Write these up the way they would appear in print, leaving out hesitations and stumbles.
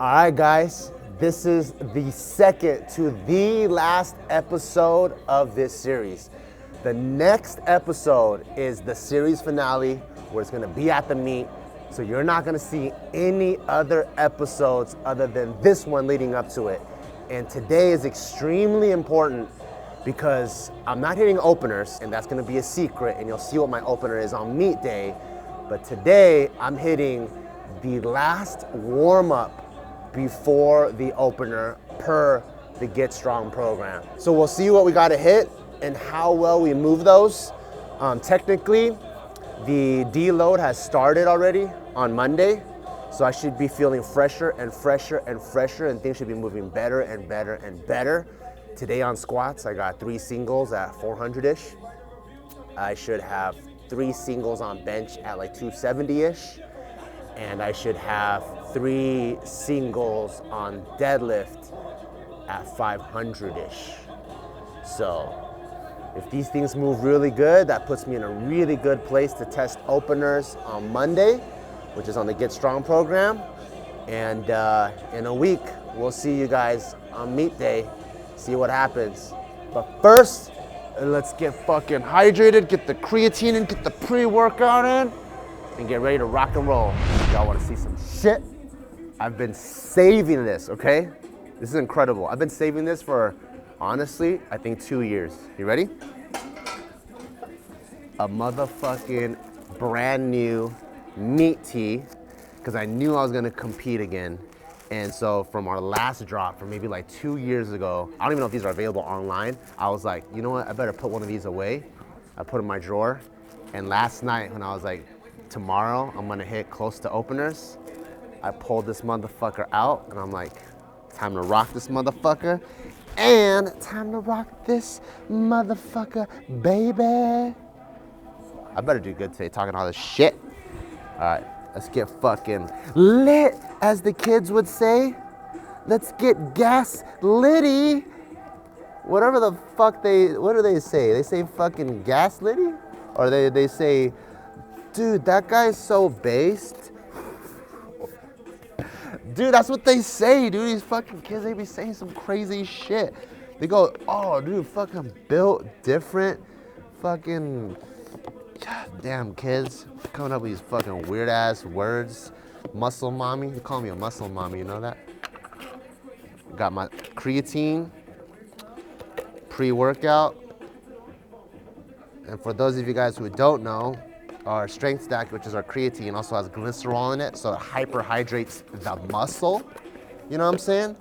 All right, guys, this is the second to the last episode of this series. The next episode is the series finale where it's gonna be at the meet. So you're not gonna see any other episodes other than this one leading up to it. And today is extremely important because I'm not hitting openers, and that's gonna be a secret, and you'll see what my opener is on meet day. But today I'm hitting the last warm-up before the opener per the Get Strong program. So we'll see what we gotta hit and how well we move those. Technically, the deload has started already on Monday, so I should be feeling fresher and fresher and fresher, and things should be moving better and better and better. Today on squats, I got 3 singles at 400-ish. I should have 3 singles on bench at like 270-ish. And I should have 3 singles on deadlift at 500-ish. So if these things move really good, that puts me in a really good place to test openers on Monday, which is on the Get Strong program. And in a week, we'll see you guys on meet day, see what happens. But first, let's get fucking hydrated, get the creatine in, get the pre-workout in, and get ready to rock and roll. Y'all wanna see some shit? I've been saving this, okay? This is incredible. I've been saving this for, honestly, I think 2 years. You ready? A motherfucking brand new meat tee, because I knew I was gonna compete again. And so from our last drop, from maybe like 2 years ago, I don't even know if these are available online, I was like, you know what, I better put one of these away. I put it in my drawer. And last night when I was like, tomorrow I'm gonna hit close to openers, I pulled this motherfucker out and I'm like, time to rock this motherfucker and time to rock this motherfucker, baby. I better do good today talking all this shit. All right, let's get fucking lit, as the kids would say. Let's get gas litty. Whatever the fuck what do they say? They say fucking gas litty? Or they say, dude, that guy's so based. Dude, that's what they say, dude. These fucking kids, they be saying some crazy shit. They go, oh, dude, fucking built different. Fucking, damn kids. Coming up with these fucking weird ass words. Muscle mommy. They call me a muscle mommy, you know that? Got my creatine, pre-workout. And for those of you guys who don't know, our strength stack, which is our creatine, also has glycerol in it, so it hyperhydrates the muscle. You know what I'm saying?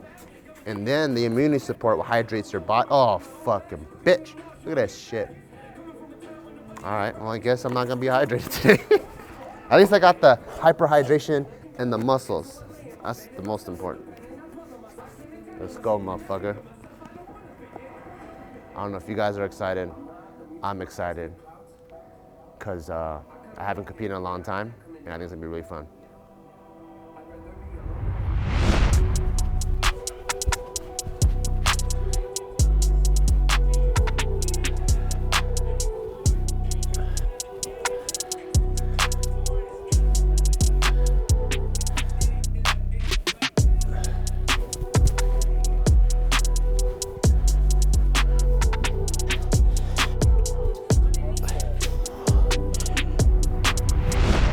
And then the immunity support hydrates your body. Oh, fucking bitch. Look at that shit. All right, well, I guess I'm not gonna be hydrated today. At least I got the hyperhydration in the muscles. That's the most important. Let's go, motherfucker. I don't know if you guys are excited. I'm excited. Because I haven't competed in a long time, and I think it's gonna be really fun.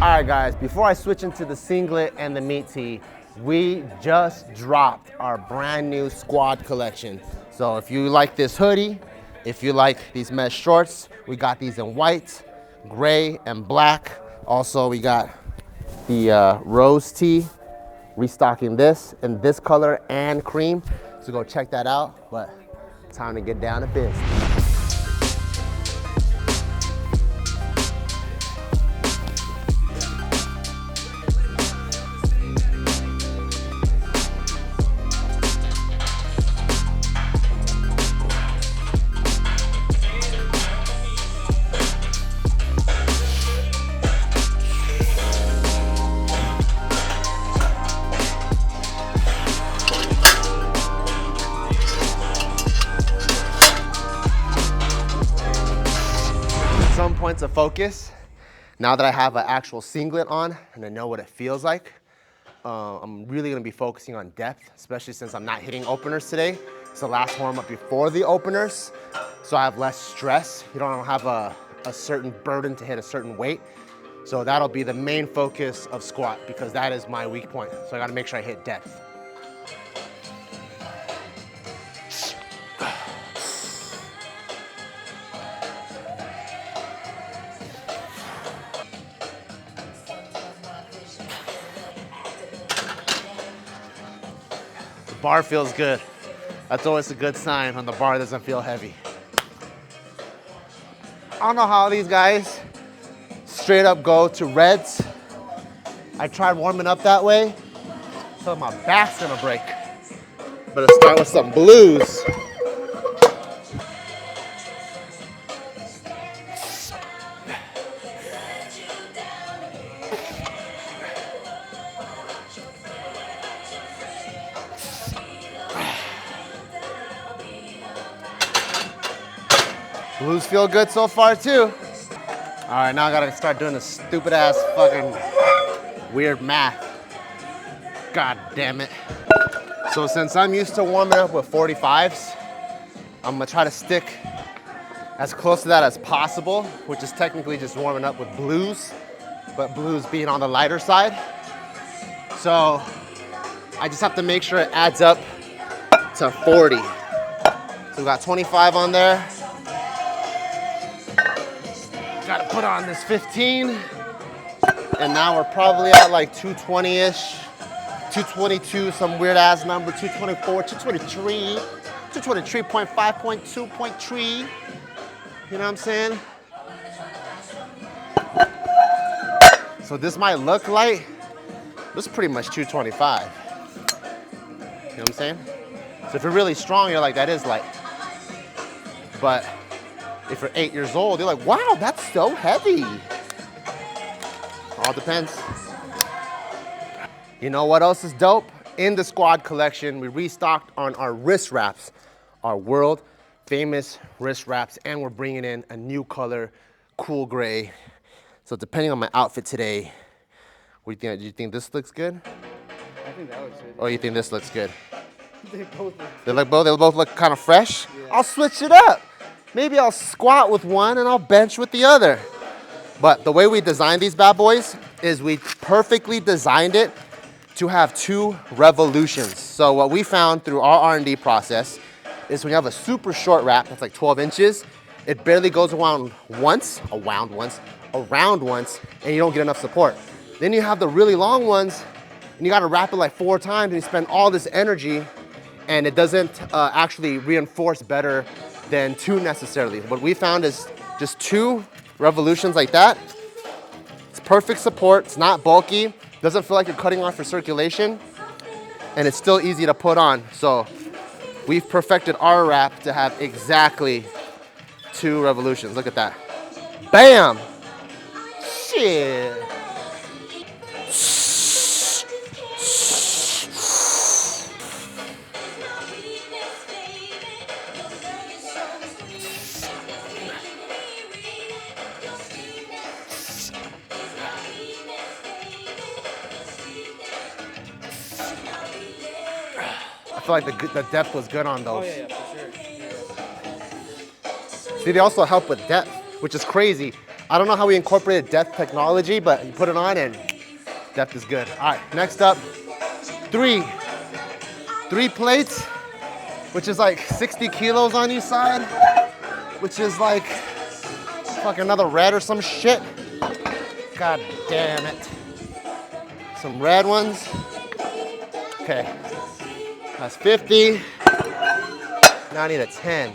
All right, guys, before I switch into the singlet and the meat tee, we just dropped our brand new squad collection. So if you like this hoodie, if you like these mesh shorts, we got these in white, gray, and black. Also, we got the rose tee, restocking this in this color and cream. So go check that out, but time to get down to business. Some points of focus. Now that I have an actual singlet on and I know what it feels like, I'm really gonna be focusing on depth, especially since I'm not hitting openers today. It's the last warm-up before the openers, so I have less stress. You don't have a certain burden to hit a certain weight. So that'll be the main focus of squat because that is my weak point. So I gotta make sure I hit depth. The bar feels good. That's always a good sign when the bar doesn't feel heavy. I don't know how these guys straight up go to reds. I tried warming up that way, so my back's gonna break. Better start with some blues. Blues feel good so far too. All right, now I gotta start doing this stupid ass fucking weird math. God damn it. So since I'm used to warming up with 45s, I'm gonna try to stick as close to that as possible, which is technically just warming up with blues, but blues being on the lighter side. So I just have to make sure it adds up to 40. So we got 25 on there. Gotta put on this 15. And now we're probably at like 220-ish, 222, some weird ass number, 224, 223, 223.5, 0.3. You know what I'm saying? So this might look light. This is pretty much 225. You know what I'm saying? So if you're really strong, you're like, that is light. But if you're 8 years old, you're like, wow, that's so heavy. All depends. You know what else is dope? In the squad collection, we restocked on our wrist wraps, our world famous wrist wraps, and we're bringing in a new color, cool gray. So depending on my outfit today, what do you think? Do you think this looks good? I think that looks good. Or you think this looks good? They both look good. They both look kind of fresh? Yeah. I'll switch it up. Maybe I'll squat with one and I'll bench with the other. But the way we designed these bad boys is we perfectly designed it to have 2 revolutions. So what we found through our R&D process is when you have a super short wrap that's like 12 inches, it barely goes around once, and you don't get enough support. Then you have the really long ones and you gotta wrap it like 4 times and you spend all this energy and it doesn't actually reinforce better than 2 necessarily. What we found is just 2 revolutions like that. It's perfect support, it's not bulky, doesn't feel like you're cutting off your circulation, and it's still easy to put on. So we've perfected our wrap to have exactly 2 revolutions. Look at that. Bam! Shit. I feel like the depth was good on those. Oh, yeah, for sure. See, they also help with depth, which is crazy. I don't know how we incorporated depth technology, but you put it on and depth is good. All right, next up, 3 plates, which is like 60 kilos on each side, which is like fucking another red or some shit. God damn it. Some red ones. Okay. That's 50. Now I need a 10.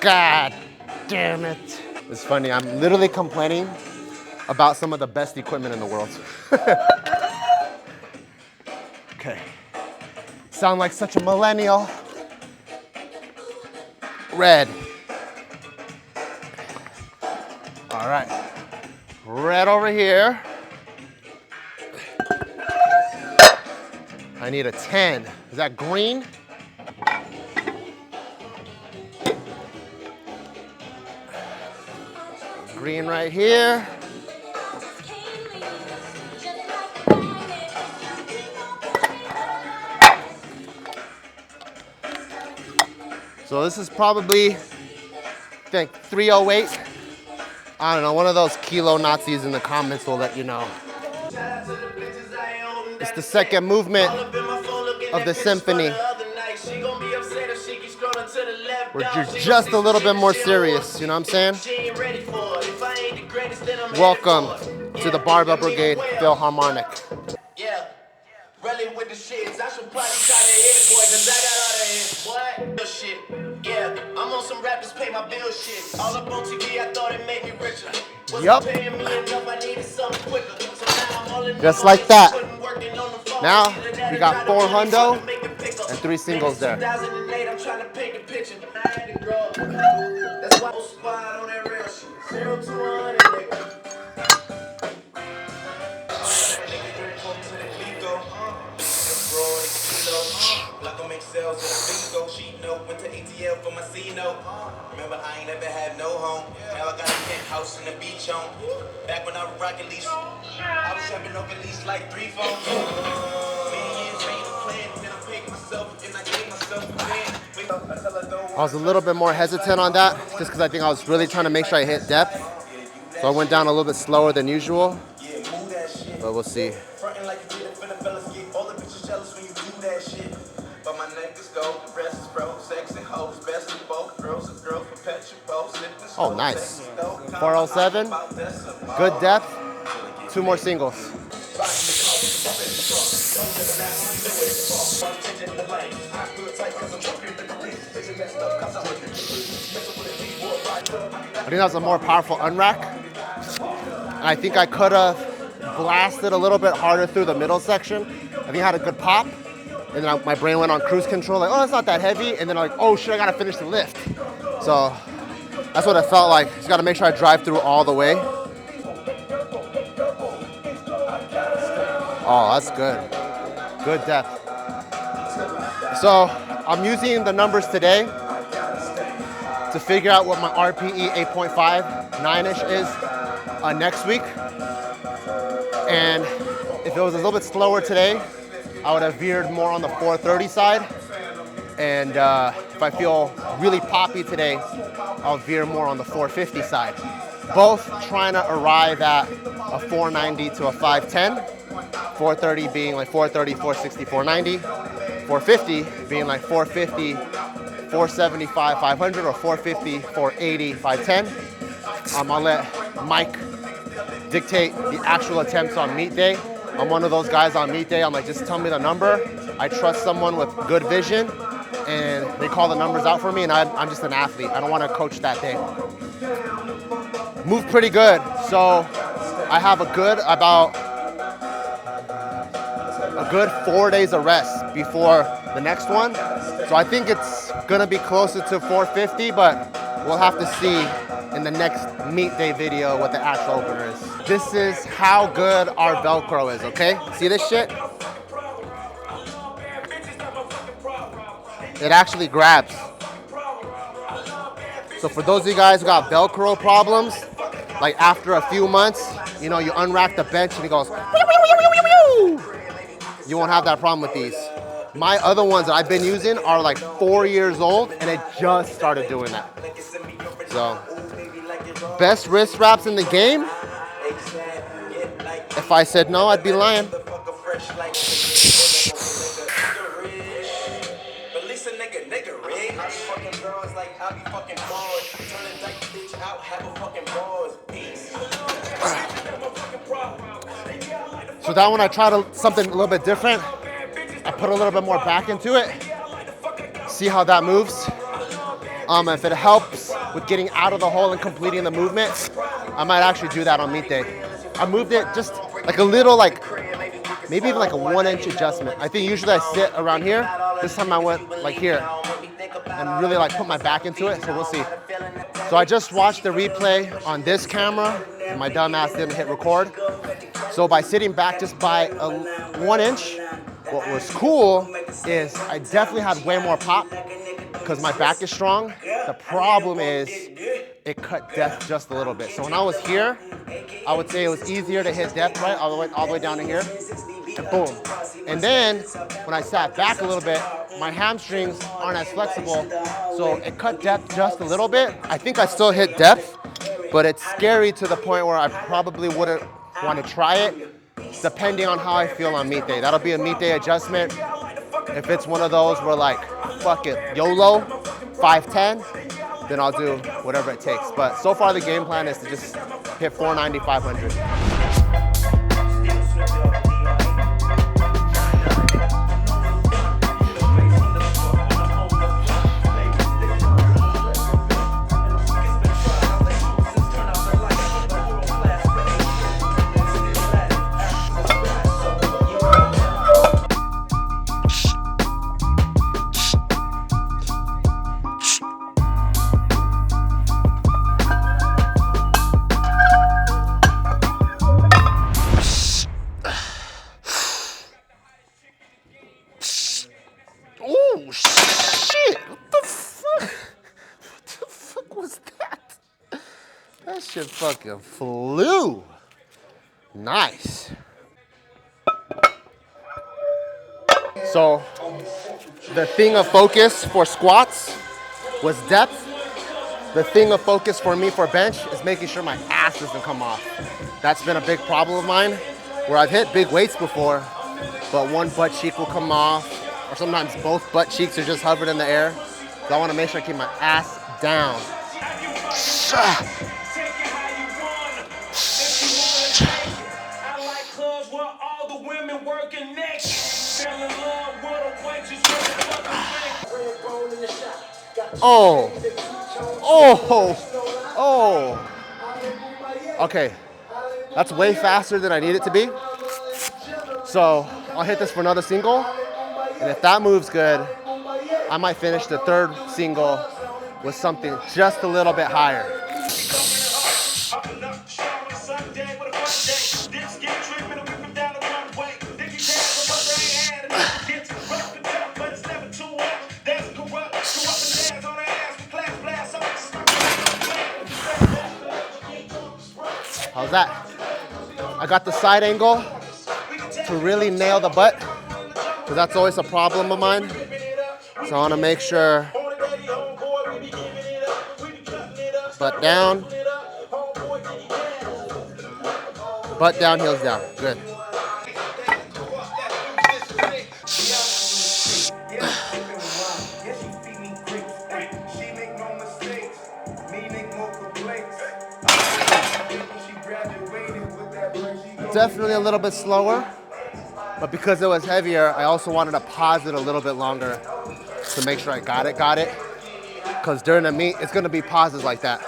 God damn it. It's funny, I'm literally complaining about some of the best equipment in the world. Okay. Sound like such a millennial. Red. All right. Red over here. I need a 10. Is that green? Green right here. So this is probably, I think, 308. I don't know, one of those kilo Nazis in the comments will let you know. It's the second movement of the symphony. We're just a little bit more serious, you know what I'm saying? Welcome to the Barbell Brigade Philharmonic. Yeah, really with the shits. I should probably try to hit, boy, cause I got all the hits, boy. Bill shit. Yeah, I'm on some rappers pay my bill shit. All up on TV, I thought it made me richer. Yup. Paying me enough, I needed something quicker. So now I'm all in Just like that. Now we got 4 hundo and 3 singles there. 2008, I'm trying to paint the picture. I had to grow up. That's why I was spot on that real shit. 0 to 100, nigga. Sales with a bingo, she know, went to ATL for my C-note. Remember, I ain't never had no home. Now I got a penthouse in the beach home. Back when I was rocking lease, I was jumping over lease like 3 phones. I was a little bit more hesitant on that, just because I think I was really trying to make sure I hit depth. So I went down a little bit slower than usual, but we'll see. Oh, nice. 407, good depth, 2 more singles. I think that was a more powerful unrack. I think I could have blasted a little bit harder through the middle section. I think I had a good pop. And then my brain went on cruise control, like, oh, it's not that heavy. And then I'm like, oh shit, I gotta finish the lift. So that's what it felt like. Just gotta make sure I drive through all the way. Oh, that's good. Good depth. So I'm using the numbers today to figure out what my RPE 8.5, 9-ish is next week. And if it was a little bit slower today, I would have veered more on the 430 side. And if I feel really poppy today, I'll veer more on the 450 side. Both trying to arrive at a 490 to a 510. 430 being like 430, 460, 490. 450 being like 450, 475, 500, or 450, 480, 510. I'll let Mike dictate the actual attempts on meet day. I'm one of those guys on meet day. I'm like, just tell me the number. I trust someone with good vision, and they call the numbers out for me, and I'm just an athlete. I don't want to coach that day. Moved pretty good. So I have a good 4 days of rest before the next one. So I think it's gonna be closer to 450, but we'll have to see in the next meet day video what the actual opener is. This is how good our Velcro is, okay? See this shit? It actually grabs. So for those of you guys who got Velcro problems, like after a few months, you know, you unrack the bench and it goes, you won't have that problem with these. My other ones that I've been using are like 4 years old and it just started doing that. So, best wrist wraps in the game? If I said no, I'd be lying. So that one I tried something a little bit different. I put a little bit more back into it. See how that moves. If it helps with getting out of the hole and completing the movement, I might actually do that on meet day. I moved it just like a little, like maybe even like a 1-inch adjustment. I think usually I sit around here. This time I went like here and really like put my back into it. So we'll see. So I just watched the replay on this camera and my dumb ass didn't hit record. So by sitting back just by a 1 inch, what was cool is I definitely had way more pop because my back is strong. The problem is it cut depth just a little bit. So when I was here, I would say it was easier to hit depth, right? All the way down to here. and boom. And then when I sat back a little bit, my hamstrings aren't as flexible, so it cut depth just a little bit. I think I still hit depth, but it's scary to the point where I probably wouldn't want to try it, depending on how I feel on meet day. That'll be a meet day adjustment. If it's one of those where like, fuck it, YOLO, 510, then I'll do whatever it takes. But so far the game plan is to just hit 490, 500. Oh shit! What the fuck? What the fuck was that? That shit fucking flew. Nice. So, the thing of focus for squats was depth. The thing of focus for me for bench is making sure my ass doesn't come off. That's been a big problem of mine, where I've hit big weights before, but one butt cheek will come off, or sometimes both butt cheeks are just hovering in the air. So I want to make sure I keep my ass down. Oh, oh, oh. Okay, that's way faster than I need it to be. So I'll hit this for another single, and if that moves good, I might finish the third single with something just a little bit higher. How's that? I got the side angle to really nail the butt, because that's always a problem of mine. So I want to make sure butt down, heels down. Good. Definitely a little bit slower, but because it was heavier, I also wanted to pause it a little bit longer to make sure I got it. Because during the meet, it's gonna be pauses like that.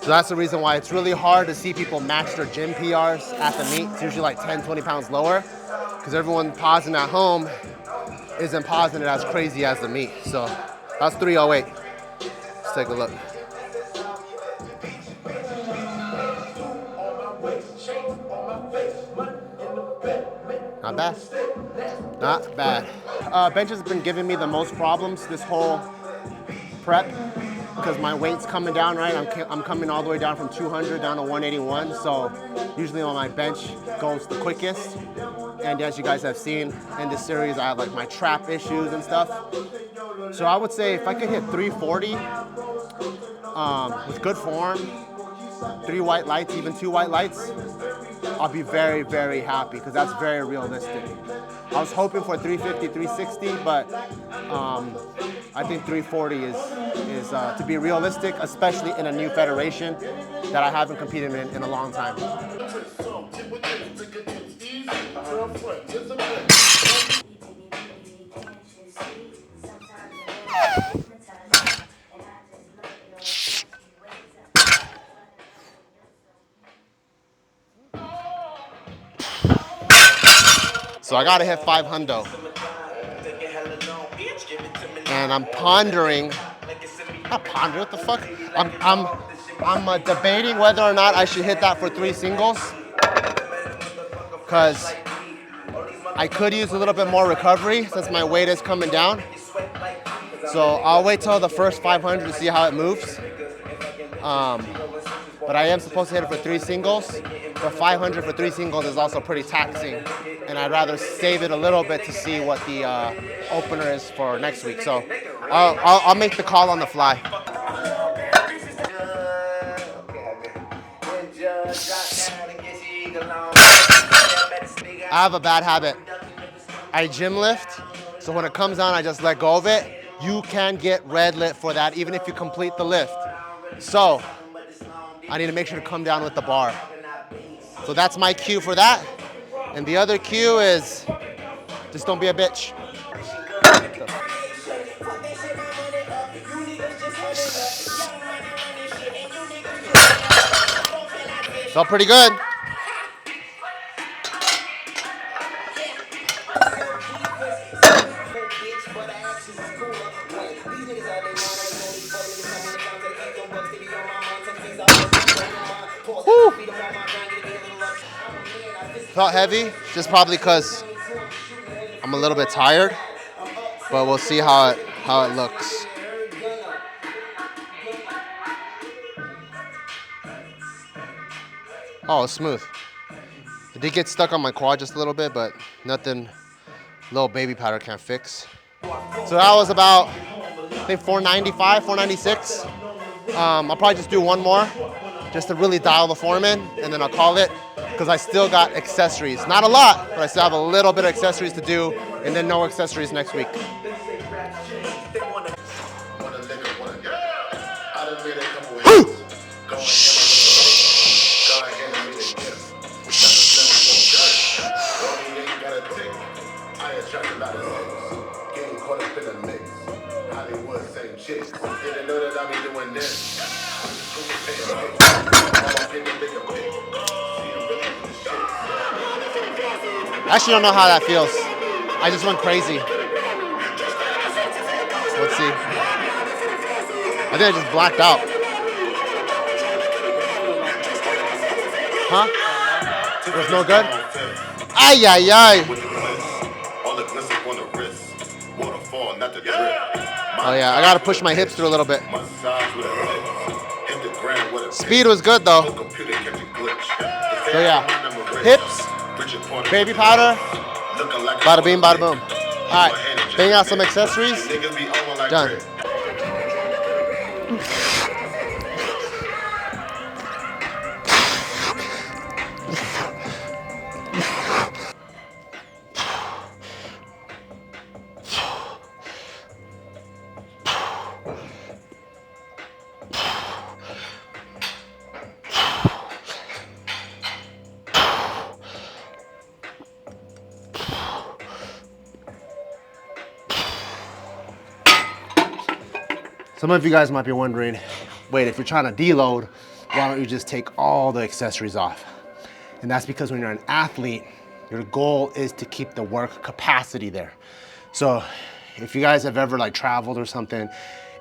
So that's the reason why it's really hard to see people match their gym PRs at the meet. It's usually like 10, 20 pounds lower, because everyone pausing at home isn't pausing it as crazy as the meet. So that's 308. Let's take a look. Not bad. Not bad. Bench has been giving me the most problems this whole prep, because my weight's coming down, right? I'm coming all the way down from 200 down to 181. So usually on my bench goes the quickest. And as you guys have seen in this series, I have like my trap issues and stuff. So I would say if I could hit 340 with good form, 3 white lights, even 2 white lights, I'll be very, very happy, because that's very realistic. I was hoping for 350, 360, but I think 340 is to be realistic, especially in a new federation that I haven't competed in a long time. So I gotta hit 500. And I'm pondering, not pondering, what the fuck? I'm debating whether or not I should hit that for 3 singles, because I could use a little bit more recovery since my weight is coming down. So I'll wait till the first 500 to see how it moves. but I am supposed to hit it for 3 singles. But 500 for 3 singles is also pretty taxing, and I'd rather save it a little bit to see what the opener is for next week. So I'll make the call on the fly. I have a bad habit. I gym lift, so when it comes on, I just let go of it. You can get red lit for that, even if you complete the lift. So I need to make sure to come down with the bar. So that's my cue for that. And the other cue is just don't be a bitch. Felt pretty good. Woo. Felt heavy, just probably because I'm a little bit tired, but we'll see how it looks. Oh, it's smooth. It did get stuck on my quad just a little bit, but nothing little baby powder can't fix. So that was about, I think 495, 496. I'll probably just do one more just to really dial the form in, and then I'll call it, because I still got accessories. Not a lot, but I still have a little bit of accessories to do, and then no accessories next week. I actually don't know how that feels. I just went crazy. Let's see. I think I just blacked out. Huh? It was no good? Ay, ay, ay. Oh yeah, I gotta push my hips through a little bit. Speed was good though. So yeah, hips, baby powder, bada bing, bada boom. All right, bang out some accessories, done. Some of you guys might be wondering, wait, if you're trying to deload, why don't you just take all the accessories off? And that's because when you're an athlete, your goal is to keep the work capacity there. So if you guys have ever like traveled or something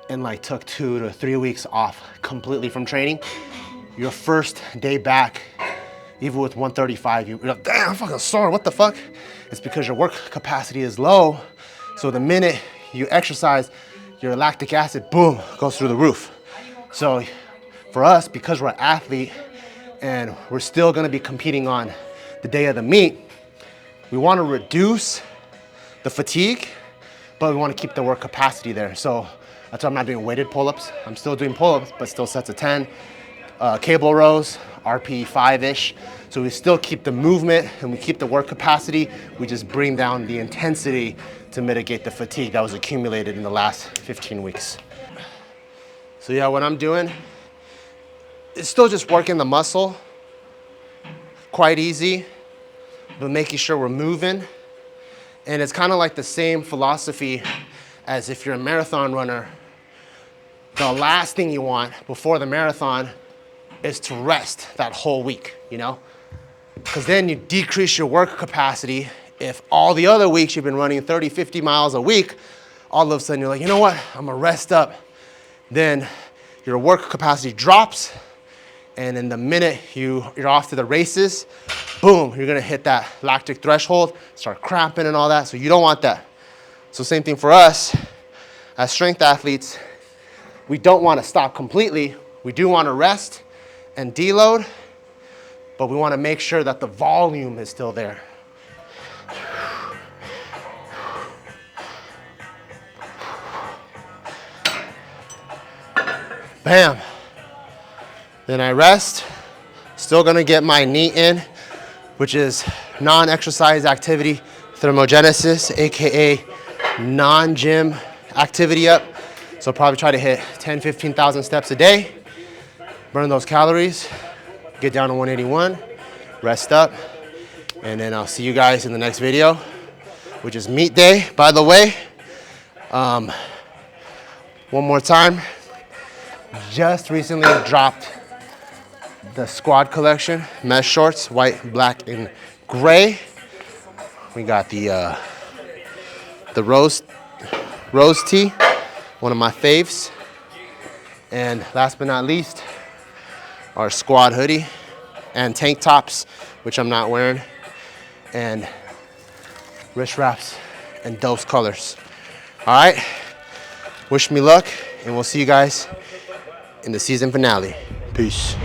and like took 2 to 3 weeks off completely from training, your first day back, even with 135, you're like, damn, I'm fucking sore, what the fuck? It's because your work capacity is low. So the minute you exercise, your lactic acid, boom, goes through the roof. So for us, because we're an athlete and we're still gonna be competing on the day of the meet, we wanna reduce the fatigue, but we wanna keep the work capacity there. So that's why I'm not doing weighted pull-ups. I'm still doing pull-ups, but still sets of 10. Cable rows, RPE 5-ish. So we still keep the movement and we keep the work capacity. We just bring down the intensity to mitigate the fatigue that was accumulated in the last 15 weeks. So yeah, what I'm doing, it's still just working the muscle, quite easy, but making sure we're moving. And it's kind of like the same philosophy as if you're a marathon runner. The last thing you want before the marathon is to rest that whole week, you know? Because then you decrease your work capacity. If all the other weeks you've been running 30, 50 miles a week, all of a sudden you're like, you know what, I'm gonna rest up. Then your work capacity drops, and in the minute you're off to the races, boom, you're gonna hit that lactic threshold, start cramping and all that, so you don't want that. So same thing for us, as strength athletes, we don't wanna stop completely, we do wanna rest, and deload, but we wanna make sure that the volume is still there. Bam. Then I rest. Still gonna get my knee in, which is non-exercise activity thermogenesis, AKA non-gym activity up. So probably try to hit 10, 15,000 steps a day, burn those calories, get down to 181, rest up, and then I'll see you guys in the next video, which is meet day, by the way. One more time, just recently dropped the squad collection, mesh shorts, white, black, and gray. We got the rose tee, one of my faves. And last but not least, our squad hoodie and tank tops, which I'm not wearing, and wrist wraps and those colors. All right, wish me luck, and we'll see you guys in the season finale. Peace.